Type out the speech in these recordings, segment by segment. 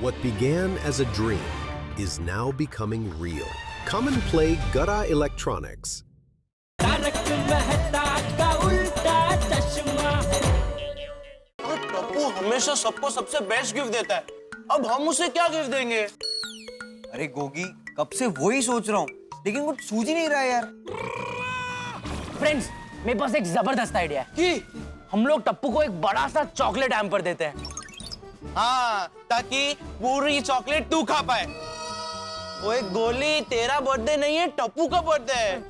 What began as a dream is now becoming real. Come and play Gada Electronics. Tappu हमेशा सबको सबसे best gift देता है, अब हम उसे क्या गिफ्ट देंगे? अरे गोगी, कब से वही सोच रहा हूँ, लेकिन कुछ सूझ ही नहीं रहा यार। फ्रेंड्स, मेरे पास एक जबरदस्त आइडिया है कि हम लोग टप्पू को एक बड़ा सा चॉकलेट हैम्पर देते हैं। हाँ, ताकि पूरी चॉकलेट तू खा पाए। ओए गोली, तेरा बर्थडे नहीं है, टप्पू का बर्थडे है,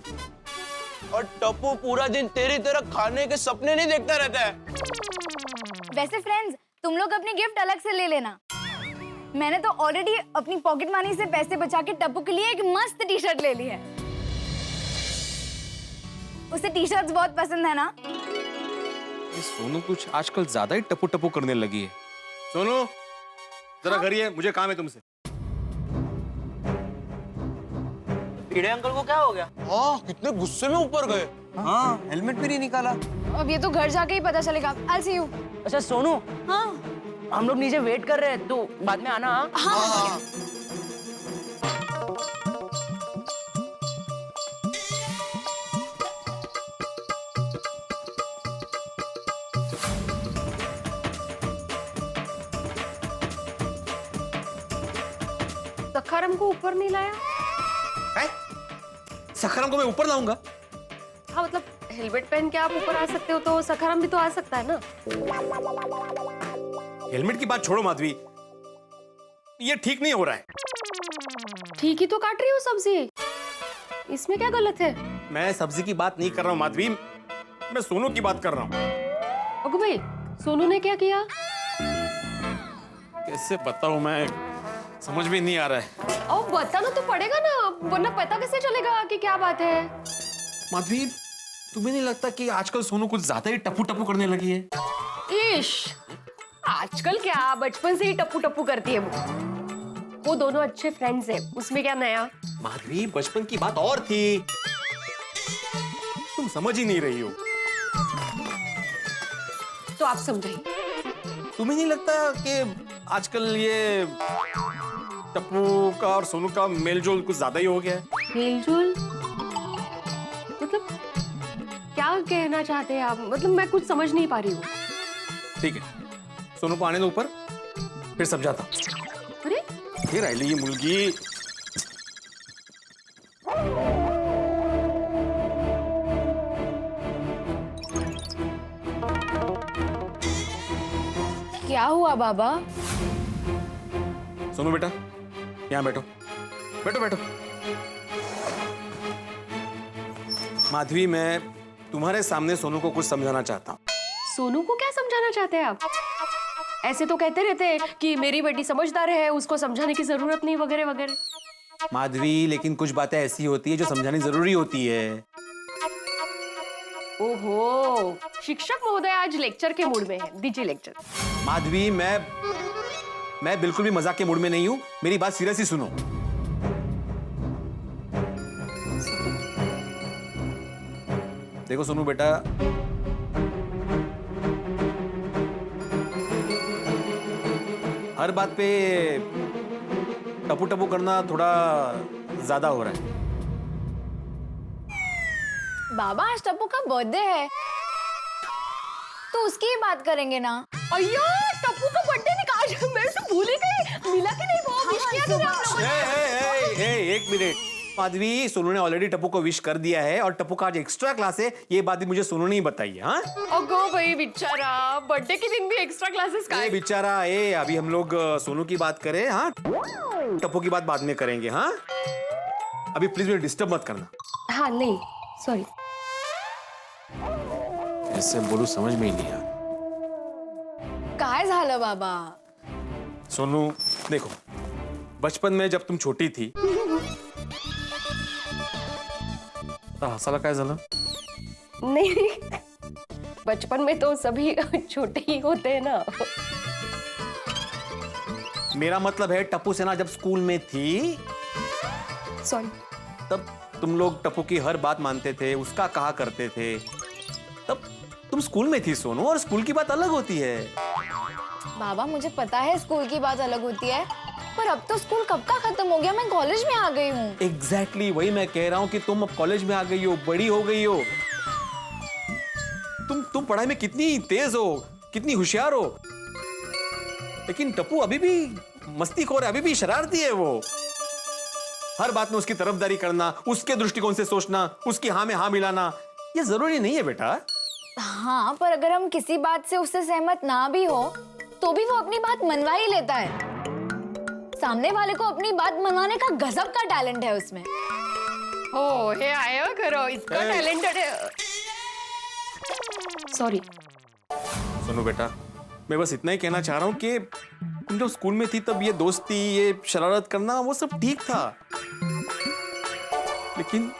और टप्पू पूरा दिन तेरी तरह खाने के सपने नहीं देखता रहता है। वैसे फ्रेंड्स, तुम लोग अपनी गिफ्ट अलग से ले लेना। मैंने तो ऑलरेडी अपनी पॉकेट मनी से पैसे बचा के टप्पू के लिए एक मस्त टी शर्ट ले ली है। उसे टी शर्ट्स बहुत पसंद है ना। ये सोनू कुछ आजकल ज्यादा ही टपू टपू करने लगी है। सोनू, जरा घर ही है, मुझे काम है तुमसे। कीड़े अंकल को क्या हो गया? हाँ, कितने गुस्से में ऊपर गए। हाँ, हेलमेट भी नहीं निकाला। अब ये तो घर जाके ही पता चलेगा। I'll see you। अच्छा सोनू, हाँ हम लोग नीचे वेट कर रहे हैं, तो बाद में आना। हाँ। सखारम को ऊपर नहीं लाया? सखाराम को मैं ऊपर लाऊंगा? हाँ, मतलब हेलमेट पहन के आप ऊपर आ सकते हो, तो सखारम भी तो आ सकता है ना। हेलमेट की बात छोड़ो माधवी, ये ठीक नहीं हो रहा है। ठीक ही तो काट रही हूँ सब्जी, इसमें क्या गलत है? मैं सब्जी की बात नहीं कर रहा हूँ माधवी, मैं सोनू की बात कर रहा हूँ। ओके भाई, सोनू ने क्या किया? कैसे बताऊं, मैं समझ में नहीं आ रहा है। और बताना तो पड़ेगा ना, वरना पता कैसे चलेगा कि क्या बात है? माधवी, तुम्हें नहीं लगता कि आजकल सोनू कुछ ज्यादा ही टपू टपू करने लगी है? इश, आजकल क्या, बचपन से ही टप्पू टप्पू करती है वो दोनों अच्छे फ्रेंड्स हैं, उसमें क्या नया? माधवी, बचपन की बात और थी, तुम समझ ही नहीं रही हो। तो आप समझाइए। तुम्हें नहीं लगता कि आजकल ये टप्पू का और सोनू का मेलजोल कुछ ज्यादा ही हो गया है? मेलजोल मतलब क्या कहना चाहते हैं आप? मतलब मैं कुछ समझ नहीं पा रही हूँ। ठीक है, सोनू को आने दो ऊपर, फिर समझाता हूँ। अरे फिर आई ये मुलगी। क्या हुआ बाबा? सोनू बेटा, यहाँ बैठो, बैठो बैठो। माधवी, मैं तुम्हारे सामने सोनू को कुछ समझाना चाहता हूँ। सोनू को क्या समझाना चाहते हैं आप? ऐसे तो कहते रहते हैं कि मेरी बेटी समझदार है, उसको समझाने की जरूरत नहीं, वगैरह वगैरह। माधवी, लेकिन कुछ बातें ऐसी होती है जो समझानी जरूरी होती है। ओहो, शिक्षक महोदय आज लेक्चर के मूड में है, दीजिए लेक्चर। माधवी, मैं बिल्कुल भी मजाक के मूड में नहीं हूँ, मेरी बात सीरियसली सुनो। देखो सोनू बेटा, हर बात पे टपू टपू करना थोड़ा ज्यादा हो रहा है। बाबा, आज टप्पू का बर्थडे है, तो उसकी ही बात करेंगे ना। अय्या, टप्पू का बर्थडे निकाल, मैं तो भूल ही गई। मिला कि नहीं वो? विश किया कि नहीं आप लोगों ने? एक मिनट माधवी, सोनू ने ऑलरेडी टप्पू को विश कर दिया है, और टप्पू का आज एक्स्ट्रा क्लास है, ये बात भी मुझे सोनू ने ही बताई है। हाँ, अगो भाई बेचारा, बर्थडे के दिन भी एक्स्ट्रा क्लासेस का है। बेचारा, अभी हम लोग सोनू की बात करें, हाँ, टप्पू की बात बाद में करेंगे। हाँ, अभी प्लीज मुझे डिस्टर्ब मत करना। हाँ नहीं, सॉरी। इससे बोलू समझ में ही नहीं आ। काय झालं बाबा? सोनू देखो, बचपन में जब तुम छोटी थी, हसायला काय झालं? नहीं, बचपन में तो सभी छोटे ही होते हैं ना। मेरा मतलब है टप्पू सेना जब स्कूल में थी, सॉरी, तब तुम लोग टप्पू की हर बात मानते थे, उसका कहा करते थे। तब तुम स्कूल में थी सोनू, और स्कूल की बात अलग होती है। बाबा मुझे पता है स्कूल की बात अलग होती है, पर अब तो स्कूल कब का खत्म हो गया, मैं कॉलेज में आ गई हूँ। एग्जैक्टली वही मैं कह रहा हूँ कि तुम अब कॉलेज में आ गई हो, बड़ी हो गई हो। तुम पढ़ाई में कितनी तेज हो, कितनी होशियार हो, लेकिन टप्पू अभी भी मस्तीखोर है, अभी भी शरारती है वो। हर बात में उसकी तरफदारी करना, उसके दृष्टिकोण से सोचना, उसकी हाँ में हाँ मिलाना, ये जरूरी नहीं है बेटा। हाँ, पर अगर हम किसी बात से उससे सहमत ना भी हो तो भी वो अपनी बात मनवा ही लेता है। सामने वाले को अपनी बात मनवाने का गजब का टैलेंट है उसमें। ओ हे आया करो, इसका टैलेंटेड है। सॉरी। सुनो बेटा, मैं बस इतना ही कहना चाह रहा हूँ कि तुम जब स्कूल में थी तब ये दोस्ती, ये शरारत करना, वो सब ठीक था, लेकिन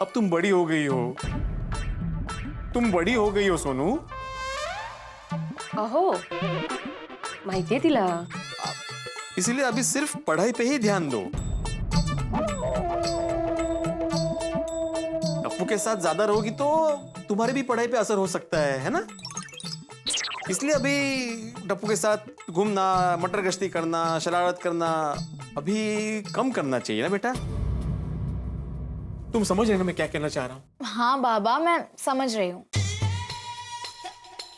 अब तुम बड़ी हो गई हो, तुम बड़ी हो गई हो सोनू। अहो, माहिती तिला। इसीलिए अभी सिर्फ पढ़ाई पे ही ध्यान दो। टप्पू के साथ ज्यादा रहोगी तो तुम्हारी भी पढ़ाई पे असर हो सकता है ना? इसलिए अभी टप्पू के साथ घूमना, मटर गश्ती करना, शरारत करना अभी कम करना चाहिए ना बेटा। तुम समझ रहे हो ना मैं क्या कहना चाह रहा हूँ? हाँ बाबा, मैं समझ रही हूँ।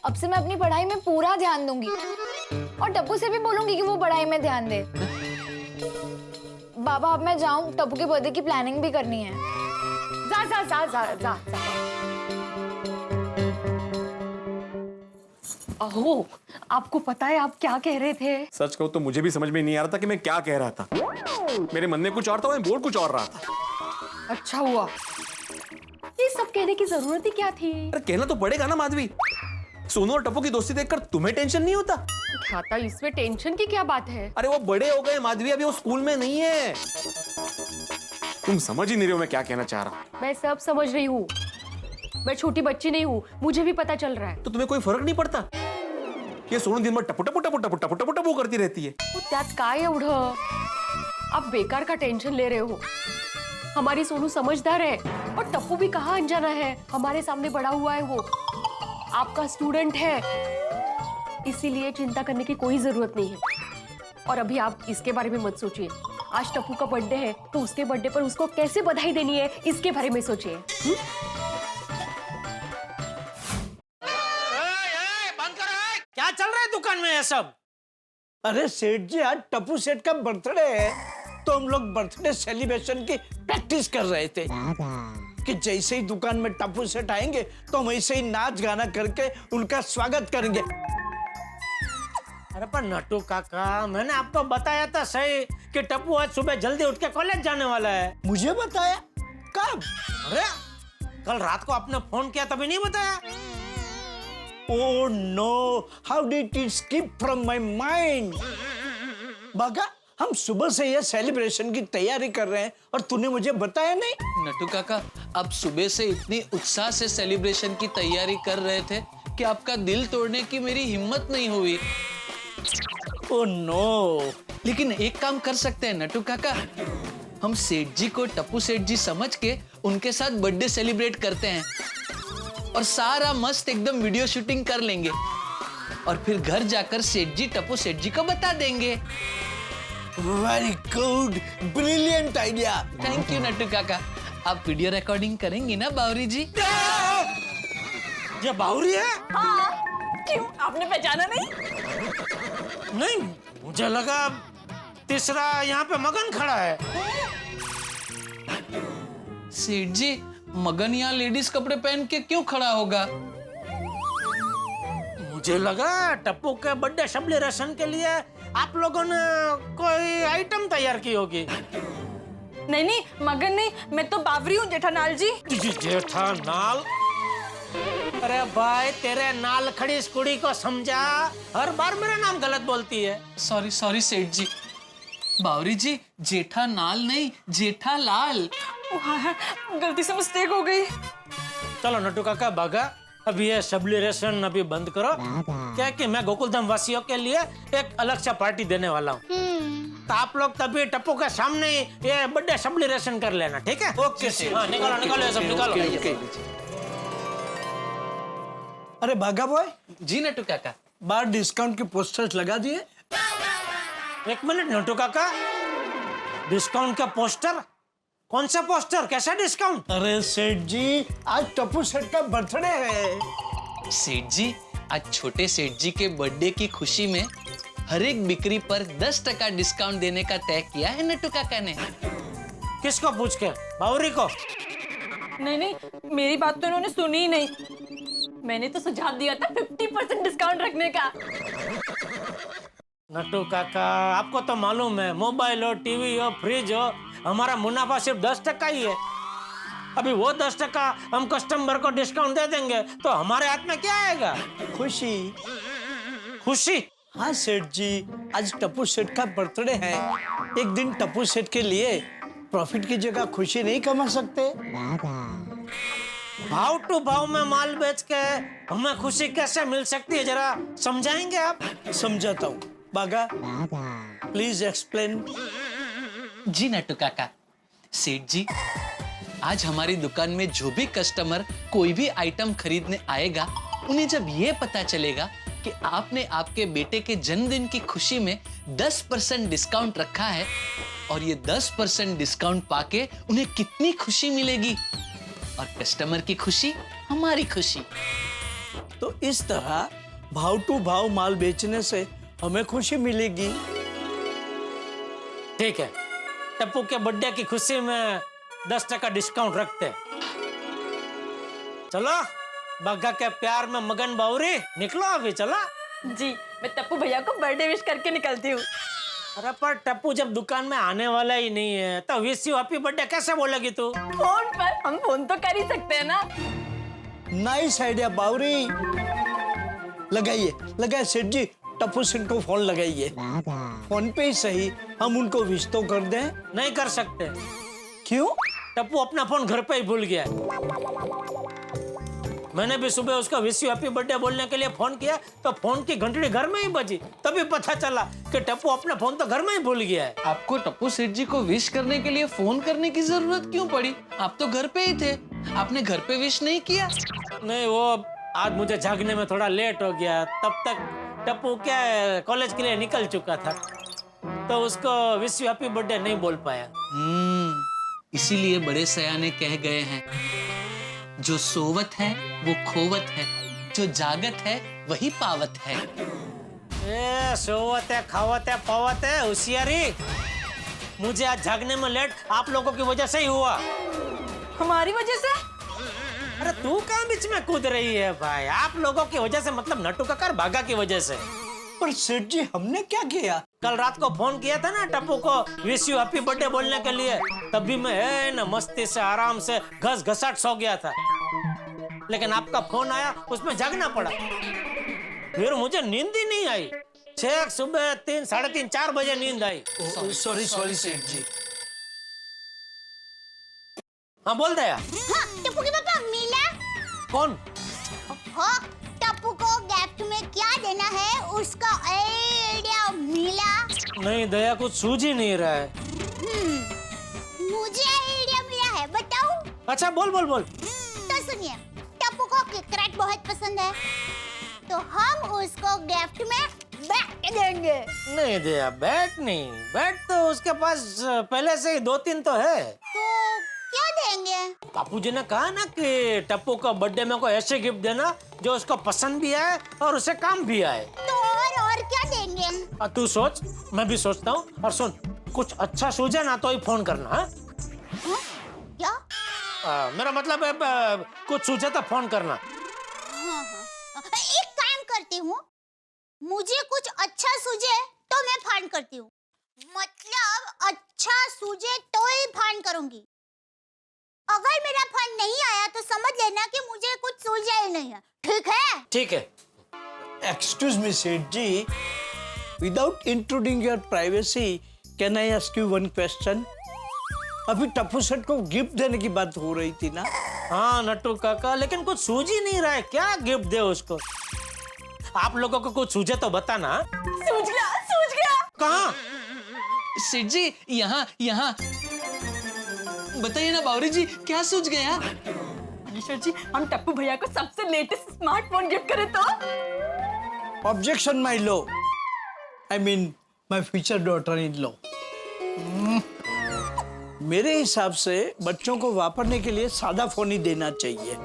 अब से मैं अपनी पढ़ाई में पूरा ध्यान दूंगी और टप्पू से भी बोलूंगी कि वो पढ़ाई में ध्यान दे। बाबा अब मैं जाऊं, टप्पू के बर्थडे की प्लानिंग भी करनी है। जा जा जा जा जा, जा। अहो, आपको पता है आप क्या कह रहे थे? सच कहूँ तो मुझे भी समझ में नहीं आ रहा था कि मैं क्या कह रहा था। मेरे मन में कुछ और था, मैं बोल कुछ और रहा था। अच्छा हुआ। ये सब कहने की जरूरत ही क्या थी? अरे कहना तो पड़ेगा ना माधवी। सोनू और टप्पू की दोस्ती देखकर तुम्हें टेंशन नहीं होता? क्या था इसमें, टेंशन की क्या बात है? अरे वो बड़े हो गए माधवी, अभी वो स्कूल में नहीं है। तुम समझ ही नहीं रहे हो मैं क्या कहना चाह रहा हूँ। मैं सब समझ रही हूँ, मैं छोटी बच्ची नहीं हूँ, मुझे भी पता चल रहा है। तो तुम्हें कोई फर्क नहीं पड़ता? ये सोनू दिन भर टप्पू टप्पू टप्पू टप्पू टप्पू टप्पू टप्पू करती रहती है। तो त्यात काय एवढं? आप बेकार का टेंशन ले रहे हो। हमारी सोनू समझदार है और टप्पू भी कहाँ अनजाना है, हमारे सामने बड़ा हुआ है वो, आपका स्टूडेंट है, इसीलिए चिंता करने की कोई जरूरत नहीं है। और अभी आप इसके बारे में मत सोचिए। आज टप्पू का बर्थडे है तो उसके बर्थडे पर उसको कैसे बधाई देनी है इसके बारे में सोचिए। क्या चल रहा है दुकान में ये सब? अरे सेठ जी, आज टप्पू सेठ का बर्थडे है तो हम लोग बर्थडे सेलिब्रेशन की प्रैक्टिस कर रहे थे कि जैसे ही दुकान में टप्पू सेठ आएंगे तो हम ऐसे ही नाच गाना करके उनका स्वागत करेंगे। अरे पर नटू काका, मैंने आपको बताया था सही कि टप्पू आज सुबह जल्दी उठ के कॉलेज जाने वाला है। मुझे बताया? कब? अरे कल रात को आपने फोन किया तभी नहीं बताया? Oh no! How did it skip from my mind? बाका, हम सुबह से ये सेलिब्रेशन की तैयारी कर रहे हैं और तूने मुझे बताया नहीं? नटू काका, आप सुबह से इतनी उत्साह से सेलिब्रेशन की तैयारी कर रहे थे कि आपका दिल तोड़ने की मेरी हिम्मत नहीं हुई। Oh no! लेकिन एक काम कर सकते हैं नटू काका, हम सेठ जी को टप्पू सेठ जी समझ के उनके साथ बर्थडे सेलिब्रेट करते हैं और सारा मस्त एकदम वीडियो शूटिंग कर लेंगे और फिर घर जाकर सेठ जी टप्पू सेठ जी को बता देंगे। Very good, brilliant idea. Thank you Natu काका। आप वीडियो रिकॉर्डिंग करेंगी ना बावरी जी? ये बावरी है? हाँ, क्यों आपने पहचाना नहीं? नहीं, मुझे लगा तीसरा यहाँ पे मगन खड़ा है। सेठ जी, मगन यहाँ लेडीज कपड़े पहन के क्यों खड़ा होगा? मुझे लगा टप्पू के बर्थडे सेलिब्रेशन के लिए आप लोगों ने कोई आइटम तैयार की होगी। नहीं नहीं, मगन नहीं, मैं तो बावरी हूँ जेठालाल जी। जेठालाल? अरे भाई, तेरे नाल खड़ी इस कुड़ी को समझा, हर बार मेरा नाम गलत बोलती है। सॉरी सॉरी सेठ जी। बावरी जी, जेठा नाल नहीं, जेठालाल। गलती से मिस्टेक हो गई। चलो नटू काका भागा, अभी ये सेलिब्रेशन अभी बंद करो। क्या कि मैं गोकुलधाम वासियों के लिए एक अलग सा पार्टी देने वाला हूँ, तो आप लोग तभी टप्पू के सामने ये बर्थडे सेलिब्रेशन कर लेना, ठीक है? Okay sir. हाँ, निकालो निकालो ये सब निकालो। अरे भागा बॉय, जी नटू काका। बाहर डिस्काउंट के पोस्टर्स लगा दिए। एक मिनट नटू काका, डिस्काउंट का पोस्टर? कौन सा पोस्टर, कैसा डिस्काउंट? अरे सेठ जी, आज टप्पू सेठ का बर्थडे है। सेठ जी, आज छोटे सेठ जी के बर्थडे की खुशी में हर एक बिक्री पर 10% डिस्काउंट देने का तय किया है नट्टू काका ने। किसको पूछ के? बावरी को? नहीं, मेरी बात तो इन्होंने सुनी ही नहीं। मैंने तो सुझाव दिया था 50% डिस्काउंट रखने का। नट्टू काका, आपको तो मालूम है, मोबाइल हो, टीवी हो, फ्रिज हो, हमारा मुनाफा सिर्फ 10% ही है। अभी वो 10% हम कस्टमर को डिस्काउंट दे देंगे तो हमारे हाथ में क्या आएगा? खुशी। खुशी? हाँ सेठ जी, आज टप्पू सेठ का बर्थडे है। एक दिन टप्पू सेठ के लिए प्रॉफिट की जगह खुशी नहीं कमा सकते? भाव टू भाव में माल बेच के हमें खुशी कैसे मिल सकती है, जरा समझाएंगे आप? समझाता हूँ। बागा, प्लीज एक्सप्लेन। जी नट्टू काका। सेठ जी, आज हमारी दुकान में जो भी कस्टमर कोई भी आइटम खरीदने आएगा, उन्हें जब ये पता चलेगा कि आपने आपके बेटे के जन्मदिन की खुशी में 10% डिस्काउंट रखा है और ये 10% डिस्काउंट पाके उन्हें कितनी खुशी मिलेगी, और कस्टमर की खुशी हमारी खुशी। तो इस तरह भाव टू भाव माल बेचने से हमें खुशी मिलेगी। ठीक है, टप्पू के बर्थडे की खुशी में 10% डिस्काउंट रखते हैं। चलो, बग्गा के प्यार में मगन बावरी, निकलो अभी, चला। जी, मैं टप्पू भैया को बर्थडे विश करके निकलती हूँ। अरे पर टप्पू जब दुकान में आने वाला ही नहीं है तो विश यू हैप्पी बर्थडे कैसे बोलेगी तू? फोन पर, हम फोन तो कर ही सकते हैं ना। नाइस आइडिया बावरी। लगाइए सेठ जी, टप्पू सेठ को फोन लगाइए। फोन पे ही सही, हम उनको विश तो कर दें। नहीं कर सकते। क्यों? टप्पू अपना फोन घर पे ही भूल गया है। मैंने भी सुबह उसका विश यू हैप्पी बर्थडे बोलने के लिए फोन किया तो फोन की घंटड़ी घर में ही बजी, तभी पता चला कि टप्पू अपना फोन तो घर में ही भूल गया है। आपको टप्पू सेठ जी को विश करने के लिए फोन करने की जरूरत क्यों पड़ी? आप तो घर पे ही थे, आपने घर पे विश नहीं किया? नहीं, वो आज मुझे जागने में थोड़ा लेट हो गया, तब तक टप्पू क्या कॉलेज के लिए निकल चुका था, तो उसको विश यू हैप्पी बर्थडे नहीं बोल पाया। इसीलिए बड़े सयाने कह गए हैं, जो सोवत है वो खोवत है, जो जागत है वही पावत है। ए, सोवत है, खावत है, पावत है, होशियारी। मुझे आज जागने में लेट आप लोगों की वजह से ही हुआ। हमारी वजह से? अरे तू कहाँ बीच में कूद रही है भाई? आप लोगों की वजह से, मतलब नट्टू काका भागा की वजह से। पर सेठ जी, हमने क्या किया? कल रात को फोन किया था ना टप्पू को विश यू हैप्पी बर्थडे बोलने के लिए, तभी मैं न मस्ती से आराम से घस घसाट सो गया था, लेकिन आपका फोन आया, उसमें जागना पड़ा। फिर मुझे नींद ही नहीं आई, छह सुबह 3, 3:30, 4 बजे नींद आई। सॉरी सेठ जी। हाँ बोल दे यार। हाँ, टप्पू के पापा मिला? कौन? हाँ, टप्पू को गिफ्ट में क्या देना है उसका आइडिया मिला? नहीं दया, कुछ सूझ ही नहीं रहा है। मुझे आइडिया मिला है, बताऊं? अच्छा बोल बोल बोल। तो सुनिए, टप्पू को किटकैट बहुत पसंद है, तो हम उसको गिफ्ट में बैट देंगे। नहीं दया, बैट नहीं, बैट तो उसके पास पहले से ही 2-3 तो है। तो क्या देंगे? बापूजी ने कहा ना कि टप्पू का बर्थडे में कोई ऐसे गिफ्ट देना जो उसको पसंद भी आए और उसे काम भी आए। तो और क्या देंगे? तू सोच, मैं भी सोचता हूँ। और सुन, कुछ अच्छा सूझे ना तो ही फोन करना। हाँ? क्या? मेरा मतलब है कुछ सूझे तो फोन करना। हाँ। एक काम करती हूँ, मुझे कुछ अच्छा सूझे तो मैं फोन करती हूँ, मतलब अच्छा सूझे तो ही फोन करूंगी। अगर मेरा फोन नहीं आया तो समझ लेना कि मुझे कुछ सूझा ही नहीं है, ठीक है? ठीक है। एक्सक्यूज मी सेठ जी, without intruding your privacy, can I ask you one question? अभी टप्पू सेठ को गिफ्ट देने की बात हो रही थी ना? हाँ नट्टू काका, लेकिन कुछ सूझ ही नहीं रहा है, क्या गिफ्ट दे उसको? आप लोगों को कुछ सूझे तो बताना। सूझ गया। कहाँ? सेठ जी, यहाँ बताइए ना बावरी जी, क्या सूझ गया? अनिश्वर जी, हम टप्पू भैया को सबसे लेटेस्ट स्मार्टफोन गिफ्ट करें तो? Objection my low, I mean my future daughter in law. मेरे हिसाब से बच्चों को वापरने के लिए सादा फोन ही देना चाहिए,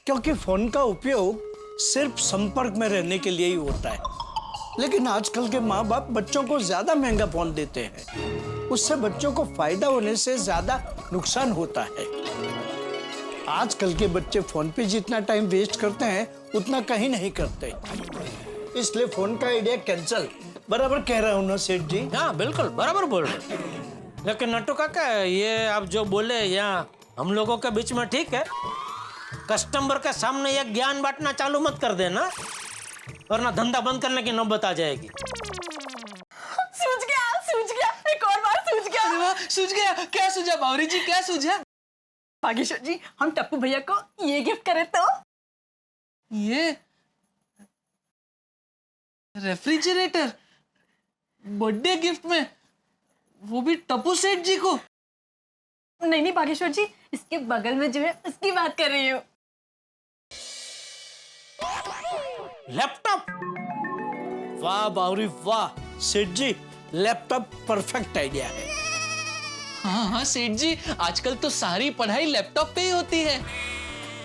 क्योंकि फोन का उपयोग सिर्फ संपर्क में रहने के लिए ही होता है। लेकिन आजकल के माँ बाप बच्चों को ज्यादा महंगा फोन देते हैं, उससे बच्चों को फायदा होने से ज्यादा नुकसान होता है। आजकल के बच्चे फोन पे जितना टाइम वेस्ट करते हैं उतना कहीं नहीं करते, इसलिए फोन का आइडिया कैंसल। बराबर कह रहा हूँ ना सेठ जी? हाँ बिल्कुल बराबर बोल रहे। लेकिन नट्टू काका, ये आप जो बोले यहाँ हम लोगों के बीच में ठीक है, कस्टमर के सामने ये ज्ञान बांटना चालू मत कर देना, वरना धंधा बंद करने की नौबत आ जाएगी। सूझ गया, एक और बार सूझ गया। अरे वाह, सूझ गया। क्या सूझा बावरी जी, क्या सूझा? बागेश्वर जी, हम टप्पू भैया को ये गिफ्ट करें तो? ये रेफ्रिजरेटर बर्थडे गिफ्ट में, वो भी टप्पू सेठ जी को? नहीं बागेश्वर जी, इसके बगल में जो है उसकी बात कर रही हूँ। लैपटॉप? वाह बावरी वाह, सेठ जी लैपटॉप परफेक्ट आइडिया है। हाँ हाँ सेठ जी, आजकल तो सारी पढ़ाई लैपटॉप पे ही होती है।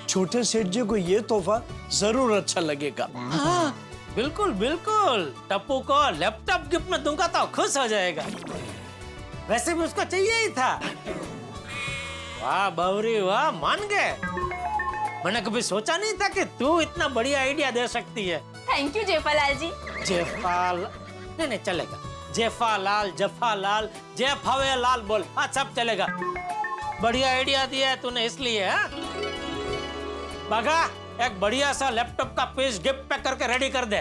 छोटे सेठ जी को ये तोहफा जरूर अच्छा लगेगा। हाँ बिल्कुल बिल्कुल, टप्पू को लैपटॉप गिफ्ट में दूंगा तो खुश हो जाएगा। वैसे भी उसको चाहिए ही था। वाह बावरी वाह, मान गए। मैंने कभी सोचा नहीं था कि तू इतना बढ़िया आइडिया दे सकती है। थैंक यू जेपालाल जी। जेफाल नहीं चलेगा, जेफालाल, जफालाल, जेफावे लाल बोल, हाँ सब चलेगा। बढ़िया आइडिया दिया है तूने इसलिए। हाँ बागा, एक बढ़िया सा लैपटॉप का पीस गिफ्ट पैक करके रेडी कर दे।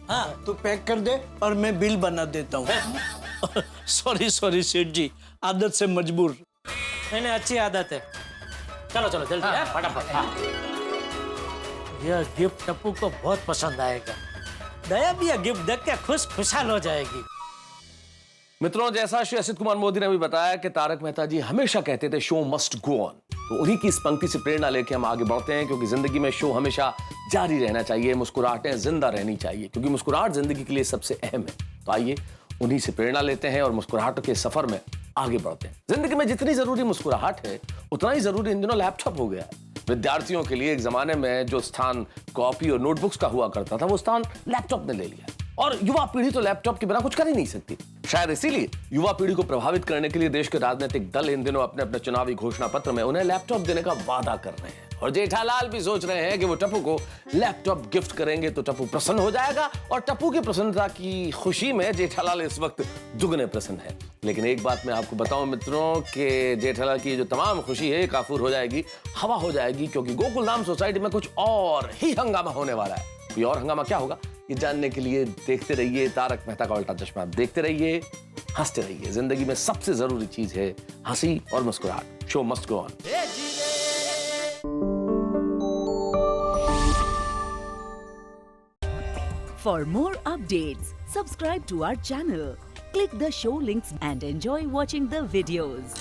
हाँ तू पैक कर दे और मैं बिल बना देता हूँ। सॉरी सेठ जी, आदत से मजबूर। नहीं अच्छी आदत है। चलो जल्दी फटाफट। हाँ। यह गिफ्ट टप्पू को बहुत पसंद आएगा। दया भी यह गिफ्ट देख के खुशहाल हो जाएगी। मित्रों, जैसा श्री असित कुमार मोदी ने भी बताया कि तारक मेहता जी हमेशा कहते थे शो मस्ट गो ऑन, तो उन्हीं की इस पंक्ति से प्रेरणा लेके हम आगे बढ़ते हैं, क्योंकि जिंदगी में शो हमेशा जारी रहना चाहिए, मुस्कुराहटें जिंदा रहनी चाहिए, क्योंकि मुस्कुराहट जिंदगी के लिए सबसे अहम है। तो आइए उन्हीं से प्रेरणा लेते हैं और मुस्कुराहट के सफर में आगे बढ़ते हैं। जिंदगी में जितनी जरूरी मुस्कुराहट है, उतना ही जरूरी इन दिनों लैपटॉप हो गया है। विद्यार्थियों के लिए एक जमाने में जो स्थान कॉपी और नोटबुक्स का हुआ करता था, वो स्थान लैपटॉप ने ले लिया, और युवा पीढ़ी तो लैपटॉप के बिना कुछ कर ही नहीं सकती। शायद इसीलिए युवा पीढ़ी को प्रभावित करने के लिए देश के राजनीतिक दल इन दिनों अपने अपने चुनावी घोषणा पत्र में उन्हें लैपटॉप देने का वादा कर रहे हैं, और जेठालाल भी सोच रहे हैं कि वो टप्पू को लैपटॉप गिफ्ट करेंगे तो टप्पू प्रसन्न हो जाएगा, और टप्पू की प्रसन्नता की खुशी में जेठालाल इस वक्त दुगने प्रसन्न है। लेकिन एक बात मैं आपको बताऊं मित्रों, कि जेठालाल की जो तमाम खुशी है काफूर हो जाएगी, हवा हो जाएगी, क्योंकि गोकुलधाम सोसाइटी में कुछ और ही हंगामा होने वाला है। ये और हंगामा क्या होगा, ये जानने के लिए देखते रहिए तारक मेहता का उल्टा चश्मा। देखते रहिए, हंसते रहिए। जिंदगी में सबसे जरूरी चीज है हंसी और मुस्कुराहट। Show must go on. For more updates, subscribe to our channel, click the show links and enjoy watching the videos.